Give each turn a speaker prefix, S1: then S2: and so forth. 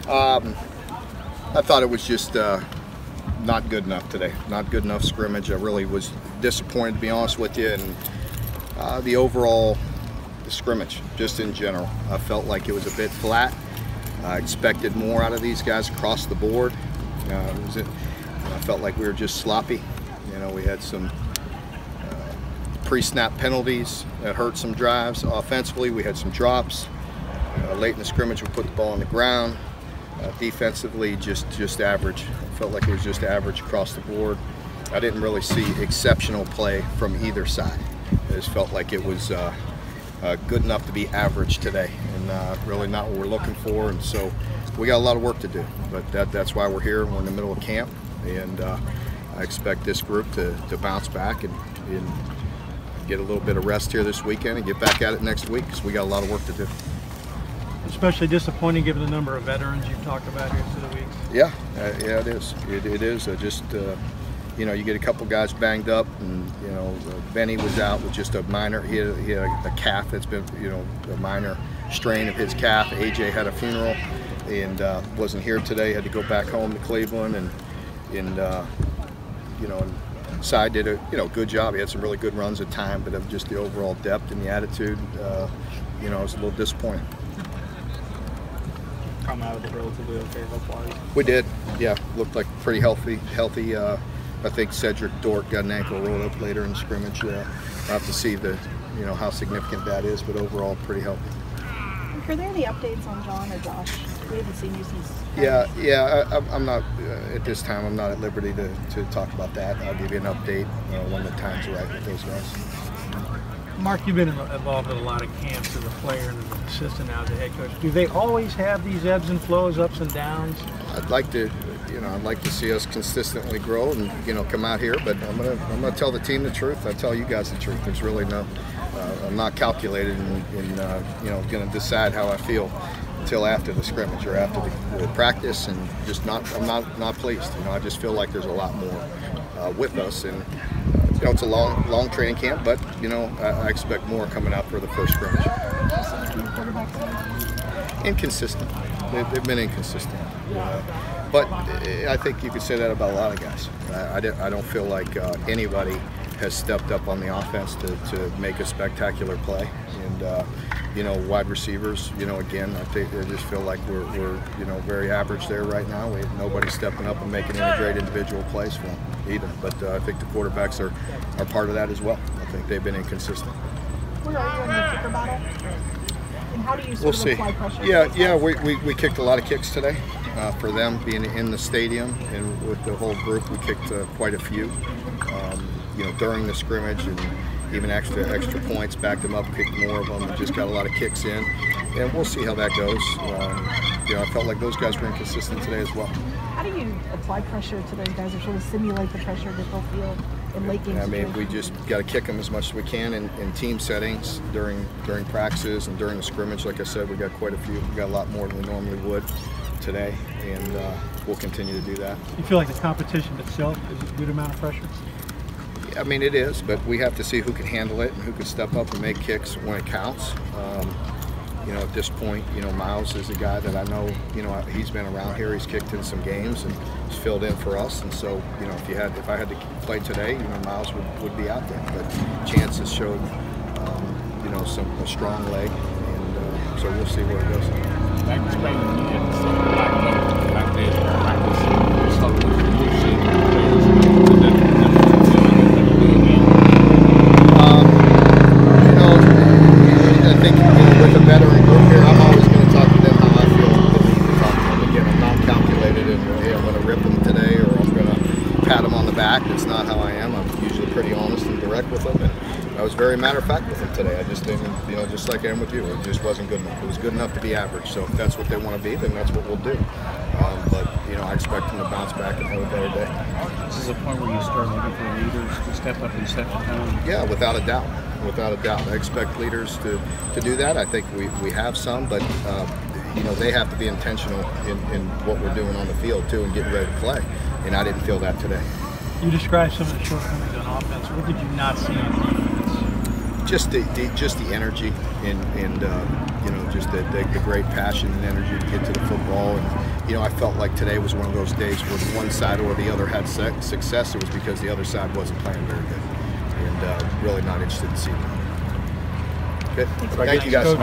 S1: I thought it was just not good enough today. Not good enough scrimmage. I really was disappointed, to be honest with you, and the overall scrimmage, just in general. I felt like it was a bit flat. I expected more out of these guys across the board. I felt like we were just sloppy. You know, we had some pre-snap penalties that hurt some drives. Offensively, we had some drops. Late in the scrimmage, we put the ball on the ground. Defensively, just average. I felt like it was just average across the board. I didn't really see exceptional play from either side. I just felt like it was good enough to be average today, and really not what we're looking for. And so we got a lot of work to do, but that's why we're here. We're in the middle of camp, and I expect this group to bounce back and get a little bit of rest here this weekend and get back at it next week, because we got a lot of work to do.
S2: Especially disappointing given the number of veterans you've talked about here through the weeks.
S1: Yeah, yeah, it is. It is. You know, you get a couple guys banged up, and you know, Benny was out with just a minor. He had a calf that's been, you know, a minor strain of his calf. AJ had a funeral and wasn't here today. Had to go back home to Cleveland, and you know, Cy did a good job. He had some really good runs at time, but of just the overall depth and the attitude, you know, it was a little disappointing.
S3: Come out of it relatively okay health-wise?
S1: We did, yeah. Looked like pretty healthy. I think Cedric Dort got an ankle rolled up later in the scrimmage. I'll have to see you know, how significant that is, but overall pretty healthy.
S4: Are there any updates on John or Josh? We haven't seen you since.
S1: Yeah. I'm not at this time. I'm not at liberty to talk about that. I'll give you an update when the time's right with those guys.
S2: Mark, you've been involved in a lot of camps as a player and as an assistant now as a head coach. Do they always have these ebbs and flows, ups and downs?
S1: I'd like to see us consistently grow and, you know, come out here. But I'm gonna tell the team the truth. I tell you guys the truth. There's really no. I'm not calculated in you know, going to decide how I feel until after the scrimmage or after the practice, and just I'm not pleased. You know, I just feel like there's a lot more with us, and you know, it's a long training camp, but you know, I expect more coming out for the first scrimmage. Inconsistent. They've been inconsistent. But I think you could say that about a lot of guys. I don't feel like anybody has stepped up on the offense to make a spectacular play. And you know, wide receivers, you know, again, I think I just feel like we're you know, very average there right now. We have nobody stepping up and making any great individual plays for them either. But I think the quarterbacks are part of that as well. I think they've been inconsistent.
S4: Where are you in the kicker battle? And how do you
S1: We'll see.
S4: apply pressure?
S1: Yeah, we kicked a lot of kicks today. For them being in the stadium, and with the whole group, we kicked quite a few. You know, during the scrimmage, and even extra points, backed them up, kicked more of them, and just got a lot of kicks in. And we'll see how that goes. You know, I felt like those guys were inconsistent today as well.
S4: How do you apply pressure to those guys, or sort of simulate the pressure that they'll feel in late games?
S1: I mean, we just got to kick them as much as we can in team settings during practices and during the scrimmage. Like I said, we got quite a few. We got a lot more than we normally would today, and we'll continue to do that.
S2: You feel like the competition itself is a good amount of pressure?
S1: Yeah, I mean, it is, but we have to see who can handle it and who can step up and make kicks when it counts. You know, at this point, you know, Miles is a guy that I know, you know, he's been around here, he's kicked in some games and he's filled in for us, and so, you know, if I had to play today, you know, Miles would be out there, but Chance has showed, you know, a strong leg, and so we'll see where it goes. I think, you know, with a veteran group here, I'm always going to talk to them how I feel. Again, I'm not calculated, and hey, I'm going to rip them today, or I'm going to pat them on the back. That's not how I am. I'm usually pretty honest and direct with them, and I was very matter of fact with them today. I just didn't, you know, just like I am with you, it just wasn't good enough. It was good enough to be average. So if that's what they want to be, then that's what we'll do. But you know, I expect them to bounce back and have a better day.
S3: This is a point where you start looking for leaders to step up and set the tone.
S1: Yeah, without a doubt. Without a doubt. I expect leaders to do that. I think we have some, but you know, they have to be intentional in what we're doing on the field too, and getting ready to play. And I didn't feel that today.
S2: You described some of the shortcomings on offense. What did you not see on defense?
S1: Just the energy and you know, just the great passion and energy to get to the football, and you know, I felt like today was one of those days where one side or the other had success. It was because the other side wasn't playing very good, and really not interested in seeing that. Okay. Thank you guys.